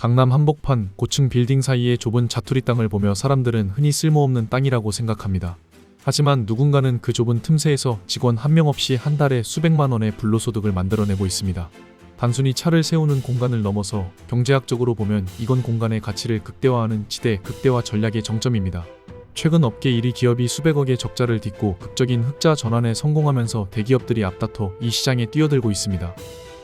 강남 한복판 고층 빌딩 사이의 좁은 자투리 땅을 보며 사람들은 흔히 쓸모없는 땅이라고 생각합니다. 하지만 누군가는 그 좁은 틈새에서 직원 한 명 없이 한 달에 수백만 원의 불로소득을 만들어내고 있습니다. 단순히 차를 세우는 공간을 넘어서 경제학적으로 보면 이건 공간의 가치를 극대화하는 지대 극대화 전략의 정점입니다. 최근 업계 1위 기업이 수백억의 적자를 딛고 극적인 흑자 전환에 성공하면서 대기업들이 앞다퉈 이 시장에 뛰어들고 있습니다.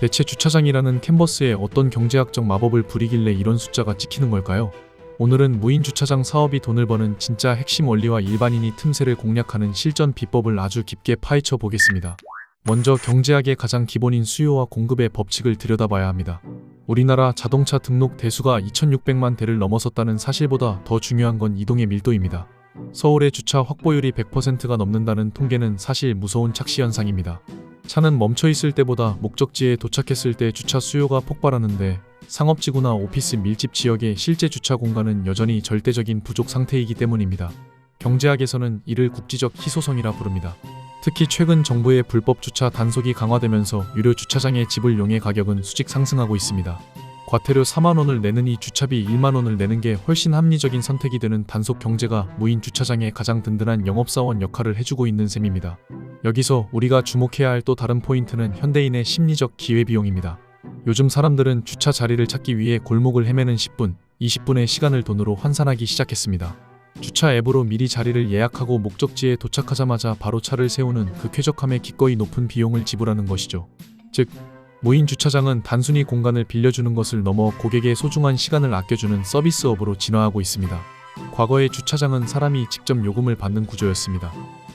대체 주차장이라는 캔버스에 어떤 경제학적 마법을 부리길래 이런 숫자가 찍히는 걸까요? 오늘은 무인 주차장 사업이 돈을 버는 진짜 핵심 원리와 일반인이 틈새를 공략하는 실전 비법을 아주 깊게 파헤쳐 보겠습니다. 먼저 경제학의 가장 기본인 수요와 공급의 법칙을 들여다봐야 합니다. 우리나라 자동차 등록 대수가 2,600만 대를 넘어섰다는 사실보다 더 중요한 건 이동의 밀도입니다. 서울의 주차 확보율이 100%가 넘는다는 통계는 사실 무서운 착시 현상입니다. 차는 멈춰있을 때보다 목적지에 도착했을 때 주차 수요가 폭발하는데 상업지구나 오피스 밀집 지역의 실제 주차 공간은 여전히 절대적인 부족 상태이기 때문입니다. 경제학에서는 이를 국지적 희소성이라 부릅니다. 특히 최근 정부의 불법 주차 단속이 강화되면서 유료 주차장의 지불용의 가격은 수직 상승하고 있습니다. 과태료 4만 원을 내느니 주차비 1만 원을 내는 게 훨씬 합리적인 선택이 되는 단속 경제가 무인 주차장의 가장 든든한 영업사원 역할을 해주고 있는 셈입니다. 여기서 우리가 주목해야 할 또 다른 포인트는 현대인의 심리적 기회비용입니다. 요즘 사람들은 주차 자리를 찾기 위해 골목을 헤매는 10분, 20분의 시간을 돈으로 환산하기 시작했습니다. 주차 앱으로 미리 자리를 예약하고 목적지에 도착하자마자 바로 차를 세우는 그 쾌적함에 기꺼이 높은 비용을 지불하는 것이죠. 즉, 무인 주차장은 단순히 공간을 빌려주는 것을 넘어 고객의 소중한 시간을 아껴주는 서비스업으로 진화하고 있습니다. 과거의 주차장은 사람이 직접 요금을 받는 구조였습니다.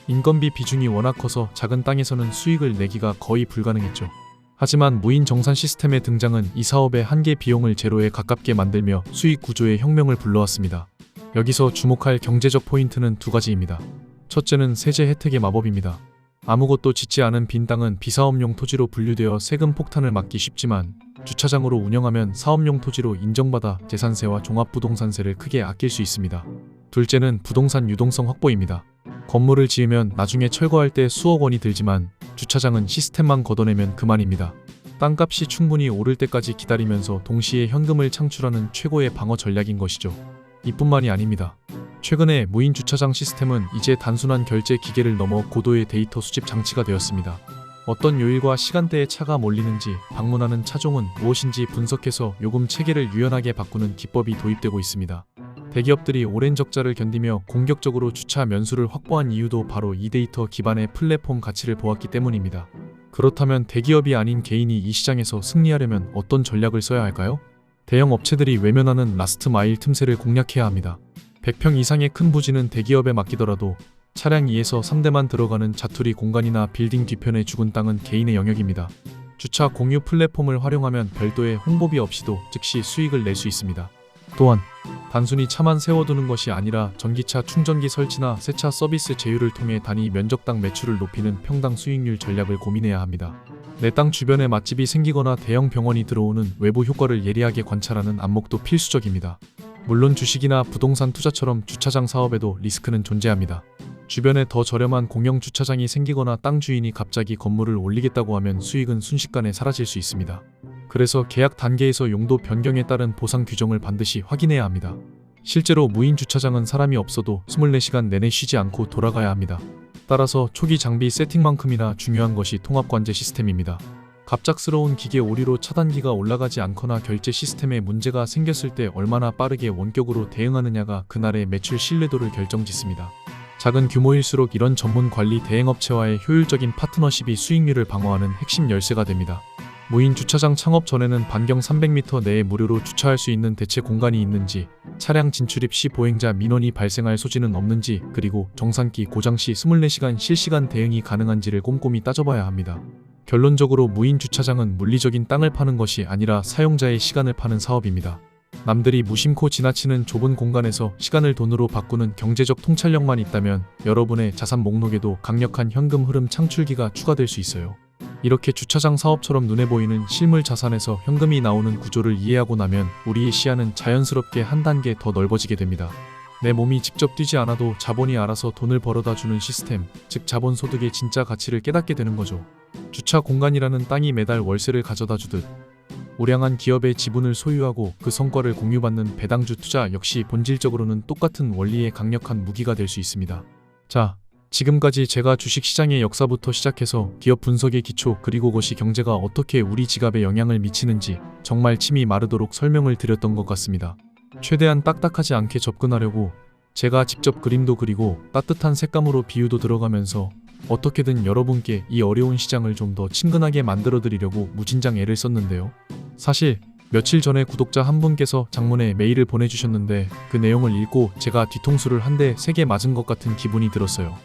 인건비 비중이 워낙 커서 작은 땅에서는 수익을 내기가 거의 불가능했죠. 하지만 무인 정산 시스템의 등장은 이 사업의 한계 비용을 제로에 가깝게 만들며 수익 구조의 혁명을 불러왔습니다. 여기서 주목할 경제적 포인트는 두 가지입니다. 첫째는 세제 혜택의 마법입니다. 아무것도 짓지 않은 빈 땅은 비사업용 토지로 분류되어 세금 폭탄을 막기 쉽지만 주차장으로 운영하면 사업용 토지로 인정받아 재산세와 종합부동산세를 크게 아낄 수 있습니다. 둘째는 부동산 유동성 확보입니다. 건물을 지으면 나중에 철거할 때 수억 원이 들지만 주차장은 시스템만 걷어내면 그만입니다. 땅값이 충분히 오를 때까지 기다리면서 동시에 현금을 창출하는 최고의 방어 전략인 것이죠. 이뿐만이 아닙니다. 최근에 무인 주차장 시스템은 이제 단순한 결제 기계를 넘어 고도의 데이터 수집 장치가 되었습니다. 어떤 요일과 시간대에 차가 몰리는지, 방문하는 차종은 무엇인지 분석해서 요금 체계를 유연하게 바꾸는 기법이 도입되고 있습니다. 대기업들이 오랜 적자를 견디며 공격적으로 주차 면수를 확보한 이유도 바로 이 데이터 기반의 플랫폼 가치를 보았기 때문입니다. 그렇다면 대기업이 아닌 개인이 이 시장에서 승리하려면 어떤 전략을 써야 할까요? 대형 업체들이 외면하는 라스트 마일 틈새를 공략해야 합니다. 100평 이상의 큰 부지는 대기업에 맡기더라도 차량 2에서 3대만 들어가는 자투리 공간이나 빌딩 뒤편의 죽은 땅은 개인의 영역입니다. 주차 공유 플랫폼을 활용하면 별도의 홍보비 없이도 즉시 수익을 낼 수 있습니다. 또한 단순히 차만 세워두는 것이 아니라 전기차 충전기 설치나 세차 서비스 제휴를 통해 단위 면적당 매출을 높이는 평당 수익률 전략을 고민해야 합니다. 내 땅 주변에 맛집이 생기거나 대형 병원이 들어오는 외부 효과를 예리하게 관찰하는 안목도 필수적입니다. 물론 주식이나 부동산 투자처럼 주차장 사업에도 리스크는 존재합니다. 주변에 더 저렴한 공영 주차장이 생기거나 땅 주인이 갑자기 건물을 올리겠다고 하면 수익은 순식간에 사라질 수 있습니다. 그래서 계약 단계에서 용도 변경에 따른 보상 규정을 반드시 확인해야 합니다. 실제로 무인 주차장은 사람이 없어도 24시간 내내 쉬지 않고 돌아가야 합니다. 따라서 초기 장비 세팅만큼이나 중요한 것이 통합 관제 시스템입니다. 갑작스러운 기계 오류로 차단기가 올라가지 않거나 결제 시스템에 문제가 생겼을 때 얼마나 빠르게 원격으로 대응하느냐가 그날의 매출 신뢰도를 결정짓습니다. 작은 규모일수록 이런 전문 관리 대행업체와의 효율적인 파트너십이 수익률을 방어하는 핵심 열쇠가 됩니다. 무인 주차장 창업 전에는 반경 300m 내에 무료로 주차할 수 있는 대체 공간이 있는지, 차량 진출입 시 보행자 민원이 발생할 소지는 없는지, 그리고 정상기 고장 시 24시간 실시간 대응이 가능한지를 꼼꼼히 따져봐야 합니다. 결론적으로 무인 주차장은 물리적인 땅을 파는 것이 아니라 사용자의 시간을 파는 사업입니다. 남들이 무심코 지나치는 좁은 공간에서 시간을 돈으로 바꾸는 경제적 통찰력만 있다면 여러분의 자산 목록에도 강력한 현금 흐름 창출기가 추가될 수 있어요. 이렇게 주차장 사업처럼 눈에 보이는 실물 자산에서 현금이 나오는 구조를 이해하고 나면 우리의 시야는 자연스럽게 한 단계 더 넓어지게 됩니다. 내 몸이 직접 뛰지 않아도 자본이 알아서 돈을 벌어다 주는 시스템, 즉 자본소득의 진짜 가치를 깨닫게 되는 거죠. 주차 공간이라는 땅이 매달 월세를 가져다 주듯 우량한 기업의 지분을 소유하고 그 성과를 공유받는 배당주 투자 역시 본질적으로는 똑같은 원리의 강력한 무기가 될 수 있습니다. 자, 지금까지 제가 주식시장의 역사부터 시작해서 기업 분석의 기초 그리고 그것이 경제가 어떻게 우리 지갑에 영향을 미치는지 정말 침이 마르도록 설명을 드렸던 것 같습니다. 최대한 딱딱하지 않게 접근하려고 제가 직접 그림도 그리고 따뜻한 색감으로 비유도 들어가면서 어떻게든 여러분께 이 어려운 시장을 좀 더 친근하게 만들어 드리려고 무진장 애를 썼는데요. 사실 며칠 전에 구독자 한 분께서 장문에 메일을 보내주셨는데 그 내용을 읽고 제가 뒤통수를 한 대 세게 맞은 것 같은 기분이 들었어요.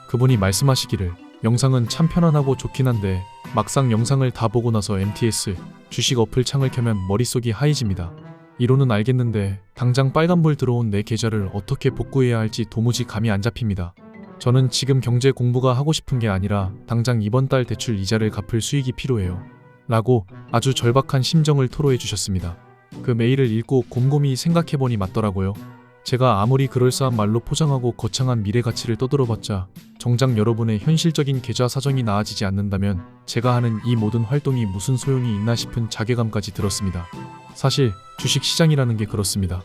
그분이 말씀하시기를 영상은 참 편안하고 좋긴 한데 막상 영상을 다 보고 나서 MTS 주식 어플 창을 켜면 머릿속이 하얘집니다. 이론은 알겠는데 당장 빨간불 들어온 내 계좌를 어떻게 복구해야 할지 도무지 감이 안 잡힙니다. 저는 지금 경제 공부가 하고 싶은 게 아니라 당장 이번 달 대출 이자를 갚을 수익이 필요해요. 라고 아주 절박한 심정을 토로해 주셨습니다. 그 메일을 읽고 곰곰이 생각해보니 맞더라고요. 제가 아무리 그럴싸한 말로 포장하고 거창한 미래 가치를 떠들어봤자 정작 여러분의 현실적인 계좌 사정이 나아지지 않는다면 제가 하는 이 모든 활동이 무슨 소용이 있나 싶은 자괴감까지 들었습니다. 사실 주식 시장이라는 게 그렇습니다.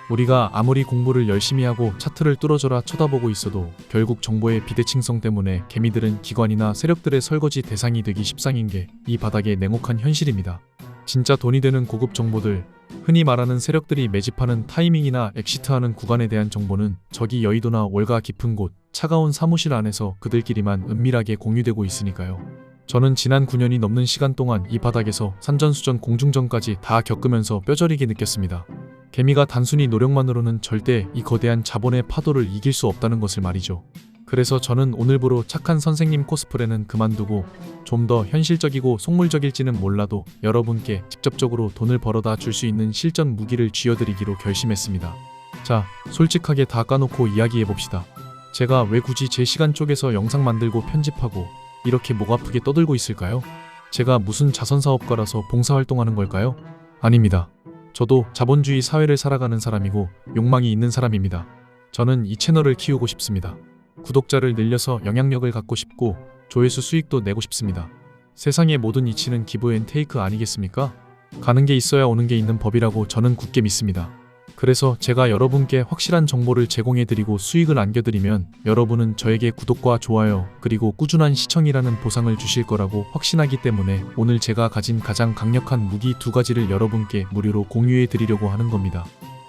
우리가 아무리 공부를 열심히 하고 차트를 뚫어져라 쳐다보고 있어도 결국 정보의 비대칭성 때문에 개미들은 기관이나 세력들의 설거지 대상이 되기 십상인 게 이 바닥의 냉혹한 현실입니다. 진짜 돈이 되는 고급 정보들, 흔히 말하는 세력들이 매집하는 타이밍이나 엑시트하는 구간에 대한 정보는 저기 여의도나 월가 깊은 곳, 차가운 사무실 안에서 그들끼리만 은밀하게 공유되고 있으니까요. 저는 지난 9년이 넘는 시간 동안 이 바닥에서 산전수전 공중전까지 다 겪으면서 뼈저리게 느꼈습니다. 개미가 단순히 노력만으로는 절대 이 거대한 자본의 파도를 이길 수 없다는 것을 말이죠. 그래서 저는 오늘부로 착한 선생님 코스프레는 그만두고 좀 더 현실적이고 속물적일지는 몰라도 여러분께 직접적으로 돈을 벌어다 줄 수 있는 실전 무기를 쥐어드리기로 결심했습니다. 자, 솔직하게 다 까놓고 이야기해봅시다. 제가 왜 굳이 제 시간 쪼개서 영상 만들고 편집하고 이렇게 목 아프게 떠들고 있을까요? 제가 무슨 자선사업가라서 봉사활동하는 걸까요? 아닙니다. 저도 자본주의 사회를 살아가는 사람이고 욕망이 있는 사람입니다. 저는 이 채널을 키우고 싶습니다. 구독자를 늘려서 영향력을 갖고 싶고 조회수 수익도 내고 싶습니다. 세상의 모든 이치는 기브 앤 테이크 아니겠습니까? 가는 게 있어야 오는 게 있는 법이라고 저는 굳게 믿습니다. 그래서 제가 여러분께 확실한 정보를 제공해드리고 수익을 안겨드리면 여러분은 저에게 구독과 좋아요 그리고 꾸준한 시청이라는 보상을 주실 거라고 확신하기 때문에 오늘 제가 가진 가장 강력한 무기 2가지를 여러분께 무료로 공유해드리려고 하는 겁니다.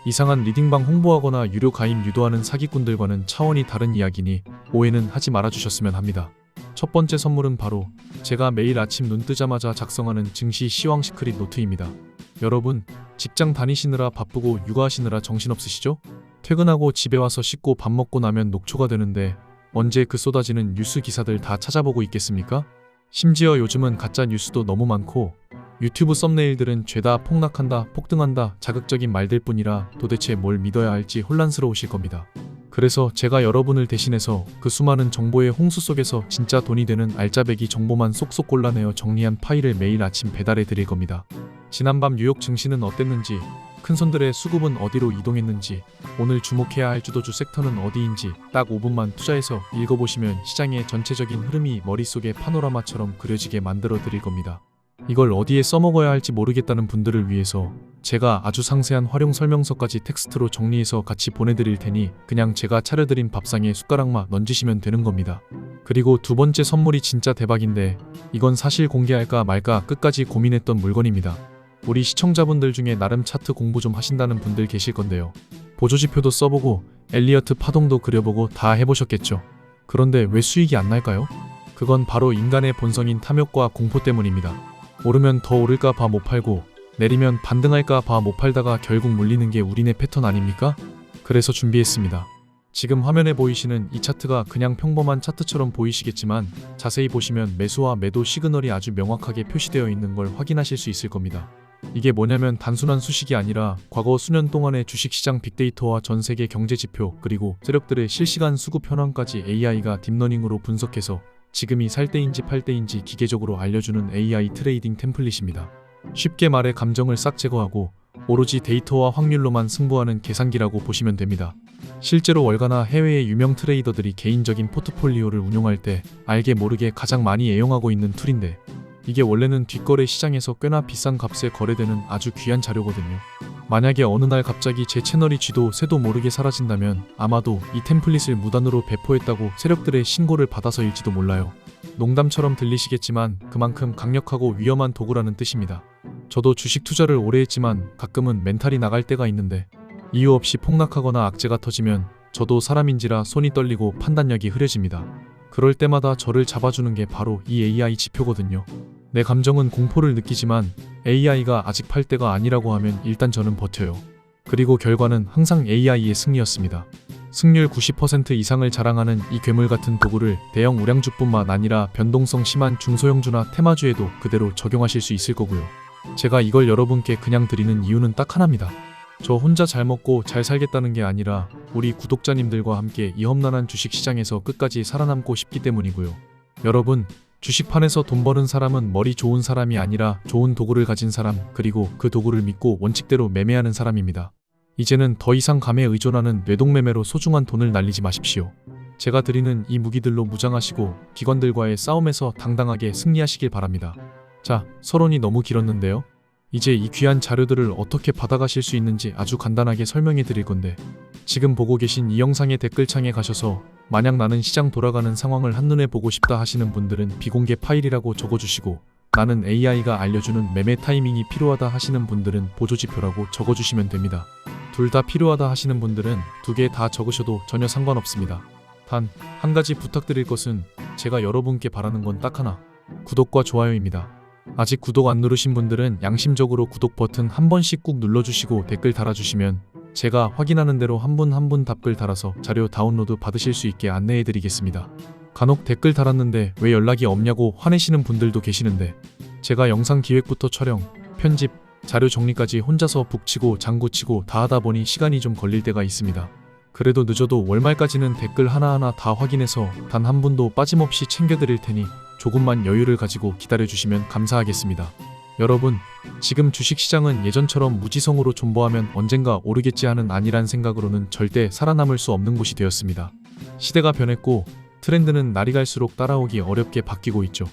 이상한 리딩방 홍보하거나 유료 가입 유도하는 사기꾼들과는 차원이 다른 이야기니 오해는 하지 말아주셨으면 합니다. 첫 번째 선물은 바로 제가 매일 아침 눈 뜨자마자 작성하는 증시 시황 시크릿 노트입니다. 여러분, 직장 다니시느라 바쁘고 육아하시느라 정신없으시죠? 퇴근하고 집에 와서 씻고 밥 먹고 나면 녹초가 되는데 언제 그 쏟아지는 뉴스 기사들 다 찾아보고 있겠습니까? 심지어 요즘은 가짜 뉴스도 너무 많고 유튜브 썸네일들은 죄다 폭락한다, 폭등한다 자극적인 말들 뿐이라 도대체 뭘 믿어야 할지 혼란스러우실 겁니다. 그래서 제가 여러분을 대신해서 그 수많은 정보의 홍수 속에서 진짜 돈이 되는 알짜배기 정보만 쏙쏙 골라내어 정리한 파일을 매일 아침 배달해 드릴 겁니다. 지난밤 뉴욕 증시는 어땠는지, 큰손들의 수급은 어디로 이동했는지, 오늘 주목해야 할 주도주 섹터는 어디인지 딱 5분만 투자해서 읽어보시면 시장의 전체적인 흐름이 머릿속에 파노라마처럼 그려지게 만들어 드릴 겁니다. 이걸 어디에 써먹어야 할지 모르겠다는 분들을 위해서 제가 아주 상세한 활용 설명서까지 텍스트로 정리해서 같이 보내드릴 테니 그냥 제가 차려드린 밥상에 숟가락만 얹으시면 되는 겁니다. 그리고 두 번째 선물이 진짜 대박인데 이건 사실 공개할까 말까 끝까지 고민했던 물건입니다. 우리 시청자분들 중에 나름 차트 공부 좀 하신다는 분들 계실 건데요. 보조지표도 써보고 엘리어트 파동도 그려보고 다 해보셨겠죠. 그런데 왜 수익이 안 날까요? 그건 바로 인간의 본성인 탐욕과 공포 때문입니다. 오르면 더 오를까 봐 못 팔고 내리면 반등할까 봐 못 팔다가 결국 물리는 게 우리네 패턴 아닙니까? 그래서 준비했습니다. 지금 화면에 보이시는 이 차트가 그냥 평범한 차트처럼 보이시겠지만 자세히 보시면 매수와 매도 시그널이 아주 명확하게 표시되어 있는 걸 확인하실 수 있을 겁니다. 이게 뭐냐면 단순한 수식이 아니라 과거 수년 동안의 주식시장 빅데이터와 전 세계 경제지표 그리고 세력들의 실시간 수급 현황까지 AI가 딥러닝으로 분석해서 지금이 살 때인지 팔 때인지 기계적으로 알려주는 AI 트레이딩 템플릿입니다. 쉽게 말해 감정을 싹 제거하고 오로지 데이터와 확률로만 승부하는 계산기라고 보시면 됩니다. 실제로 월가나 해외의 유명 트레이더들이 개인적인 포트폴리오를 운용할 때 알게 모르게 가장 많이 애용하고 있는 툴인데 이게 원래는 뒷거래 시장에서 꽤나 비싼 값에 거래되는 아주 귀한 자료거든요. 만약에 어느 날 갑자기 제 채널이 쥐도 새도 모르게 사라진다면 아마도 이 템플릿을 무단으로 배포했다고 세력들의 신고를 받아서일지도 몰라요. 농담처럼 들리시겠지만 그만큼 강력하고 위험한 도구라는 뜻입니다. 저도 주식 투자를 오래 했지만 가끔은 멘탈이 나갈 때가 있는데 이유 없이 폭락하거나 악재가 터지면 저도 사람인지라 손이 떨리고 판단력이 흐려집니다. 그럴 때마다 저를 잡아주는 게 바로 이 AI 지표거든요. 내 감정은 공포를 느끼지만 AI가 아직 팔 때가 아니라고 하면 일단 저는 버텨요. 그리고 결과는 항상 AI의 승리였습니다. 승률 90% 이상을 자랑하는 이 괴물 같은 도구를 대형 우량주뿐만 아니라 변동성 심한 중소형주나 테마주에도 그대로 적용하실 수 있을 거고요. 제가 이걸 여러분께 그냥 드리는 이유는 딱 하나입니다. 저 혼자 잘 먹고 잘 살겠다는 게 아니라 우리 구독자님들과 함께 이 험난한 주식시장에서 끝까지 살아남고 싶기 때문이고요. 여러분, 주식판에서 돈 버는 사람은 머리 좋은 사람이 아니라 좋은 도구를 가진 사람, 그리고 그 도구를 믿고 원칙대로 매매하는 사람입니다. 이제는 더 이상 감에 의존하는 뇌동매매로 소중한 돈을 날리지 마십시오. 제가 드리는 이 무기들로 무장하시고 기관들과의 싸움에서 당당하게 승리하시길 바랍니다. 자, 서론이 너무 길었는데요. 이제 이 귀한 자료들을 어떻게 받아가실 수 있는지 아주 간단하게 설명해 드릴 건데, 지금 보고 계신 이 영상의 댓글창에 가셔서 만약 나는 시장 돌아가는 상황을 한눈에 보고 싶다 하시는 분들은 비공개 파일이라고 적어주시고, 나는 AI가 알려주는 매매 타이밍이 필요하다 하시는 분들은 보조지표라고 적어주시면 됩니다. 둘 다 필요하다 하시는 분들은 두 개 다 적으셔도 전혀 상관없습니다. 단 한 가지 부탁드릴 것은 제가 여러분께 바라는 건 딱 하나, 구독과 좋아요입니다. 아직 구독 안 누르신 분들은 양심적으로 구독 버튼 한 번씩 꾹 눌러주시고 댓글 달아주시면 제가 확인하는 대로 한 분 한 분 답글 달아서 자료 다운로드 받으실 수 있게 안내해드리겠습니다. 간혹 댓글 달았는데 왜 연락이 없냐고 화내시는 분들도 계시는데, 제가 영상 기획부터 촬영, 편집, 자료 정리까지 혼자서 북치고 장구치고 다 하다 보니 시간이 좀 걸릴 때가 있습니다. 그래도 늦어도 월말까지는 댓글 하나하나 다 확인해서 단 한 분도 빠짐없이 챙겨드릴 테니 조금만 여유를 가지고 기다려주시면 감사하겠습니다. 여러분, 지금 주식시장은 예전처럼 무지성으로 존버하면 언젠가 오르겠지 하는 안일한 생각으로는 절대 살아남을 수 없는 곳이 되었습니다. 시대가 변했고 트렌드는 날이 갈수록 따라오기 어렵게 바뀌고 있죠.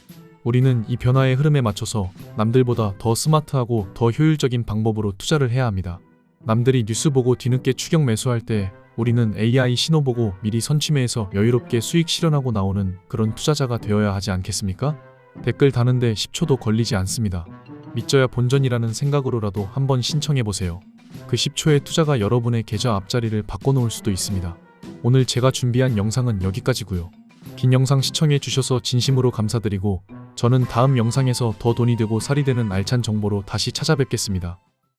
우리는 이 변화의 흐름에 맞춰서 남들보다 더 스마트하고 더 효율적인 방법으로 투자를 해야 합니다. 남들이 뉴스 보고 뒤늦게 추격 매수할 때 우리는 AI 신호 보고 미리 선취매해서 여유롭게 수익 실현하고 나오는 그런 투자자가 되어야 하지 않겠습니까? 댓글 다는데 10초도 걸리지 않습니다. 믿져야 본전이라는 생각으로라도 한번 신청해보세요. 그 10초의 투자가 여러분의 계좌 앞자리를 바꿔놓을 수도 있습니다. 오늘 제가 준비한 영상은 여기까지고요. 긴 영상 시청해주셔서 진심으로 감사드리고 저는 다음 영상에서 더 돈이 되고 살이 되는 알찬 정보로 다시 찾아뵙겠습니다.